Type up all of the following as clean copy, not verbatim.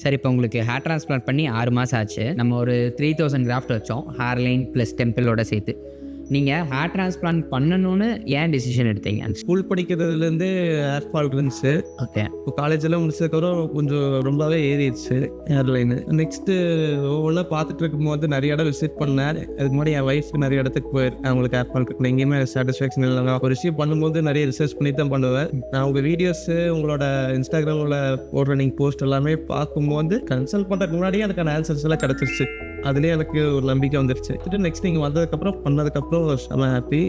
Sir இப்போ உங்களுக்கு hair transplant பண்ணி 6 மாதம் ஆச்சு. நம்ம ஒரு 3000 கிராஃப்ட் வச்சோம், ஹேர் லைன் ப்ளஸ் டெம்பிளோட சேர்த்து. நீங்கள் ஹேர் டிரான்ஸ்பிளான்ட் பண்ணணும்னு ஏன் டிசிஷன் எடுத்தீங்க? ஸ்கூல் படிக்கிறதுலேருந்து ஹேர் ஃபால் இருந்துச்சு. ஓகே. இப்போ காலேஜெல்லாம் முடிச்சதுக்கப்புறம் கொஞ்சம் ரொம்பவே ஏறிடுச்சு ஹேர் லைனு. நெக்ஸ்ட்டு ஒவ்வொன்றா பார்த்துட்டு இருக்கும்போது நிறைய இடம் விசிட் பண்ணேன். அதுக்கு முன்னாடி என் ஒய்ஃப் நிறைய இடத்துக்கு போயிருக்கேன். அவங்களுக்கு ஹேர் ஃபால் இருக்கணும், எங்கேயுமே சாட்டிஸ்ஃபேக்ஷன் இல்லைங்க. ஒரு விஷயம் பண்ணும்போது நிறைய ரிசர்ச் பண்ணி தான் பண்ணுவேன். நான் உங்கள் வீடியோஸு, உங்களோட இன்ஸ்டாகிராமில் போடுற நீங்கள் போஸ்ட் எல்லாமே பார்க்கும்போது கன்சல்ட் பண்ணுறதுக்கு முன்னாடியே அதுக்கான ஆன்சர்ஸ் எல்லாம் கிடச்சிருச்சு. அதுலேயே எனக்கு ஒரு நம்பிக்கை வந்துருச்சு. நெக்ஸ்ட் நீங்கள் வந்ததுக்கப்புறம் பண்ணதுக்கப்புறம் செம ஹாப்பி.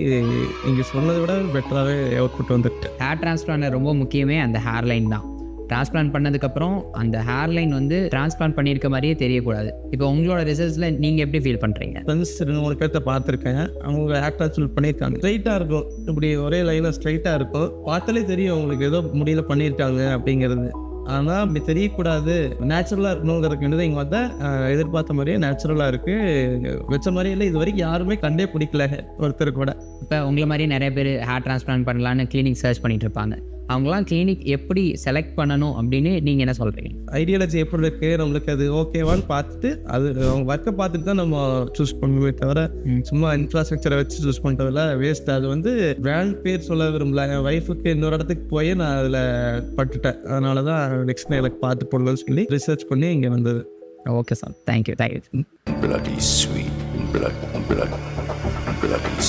நீங்கள் சொன்னதை விட பெட்டராகவே அவுட்புட் வந்துட்டு. ஹேர் டிரான்ஸ்பிளான்ட் ரொம்ப முக்கியமே அந்த ஹேர் லைன் தான். டிரான்ஸ்பிளான்ட் பண்ணதுக்கப்புறம் அந்த ஹேர் லைன் வந்து டிரான்ஸ்பிளான்ட் பண்ணியிருக்க மாதிரியே தெரியக்கூடாது. இப்போ உங்களோட ரிசல்ட்ஸில் நீங்கள் எப்படி ஃபீல் பண்ணுறீங்க? ஃப்ரெண்ட்ஸ் 2-3 பேர்த்த பார்த்துருக்கேன். அவங்க ஹேர் டிரான்ஸ்பிளான்ட் பண்ணியிருக்காங்க. ஸ்ட்ரைட்டாக இருக்கும், இப்படி ஒரே லைனாக ஸ்ட்ரைட்டாக இருக்கும். பார்த்தாலே தெரியும் அவங்களுக்கு ஏதோ முடியல பண்ணியிருக்காங்க அப்படிங்கிறது. ஆனால் அப்படி தெரியக்கூடாது, நேச்சுரலாக இருக்கணுங்கிறதுக்கு வேண்டியது இங்கே வந்தால் எதிர்பார்த்த மாதிரியே நேச்சுரலாக இருக்குது. வச்ச மாதிரியே இல்லை, இது வரைக்கும் யாருமே கண்டே பிடிக்கல ஒருத்தர் கூட. இப்போ உங்களை மாதிரியே நிறைய பேர் ஹேர் டிரான்ஸ்பிளான்ட் பண்ணலான்னு கிளினிக் சர்ச் பண்ணிட்டு இருப்பாங்க. அவங்களாம் கிளினிக் எப்படி செலக்ட் பண்ணணும் அப்படின்னு நீங்கள் என்ன சொல்கிறீங்க? ஐடியாலஜி எப்படி இருக்குது, நம்மளுக்கு அது ஓகேவான்னு பார்த்துட்டு அது அவங்க ஒர்க்கை பார்த்துட்டு தான் நம்ம சூஸ் பண்ணுவே தவிர சும்மா இன்ஃப்ராஸ்ட்ரக்சரை வச்சு சூஸ் பண்ணுறதுல வேஸ்ட். அது வந்து பிராண்ட் பேர் சொல்ல விரும்பல. என் ஒய்ஃபுக்கு இன்னொரு இடத்துக்கு போய் நான் அதில் பட்டுட்டேன். அதனால தான் நெக்ஸ்ட் எனக்கு பார்த்து போடணும்னு சொல்லி ரிசர்ச் பண்ணி இங்கே வந்தது. Okay sir, thank you. Bloody sweet, bloody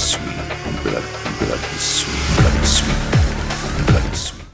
sweet, bloody sweet.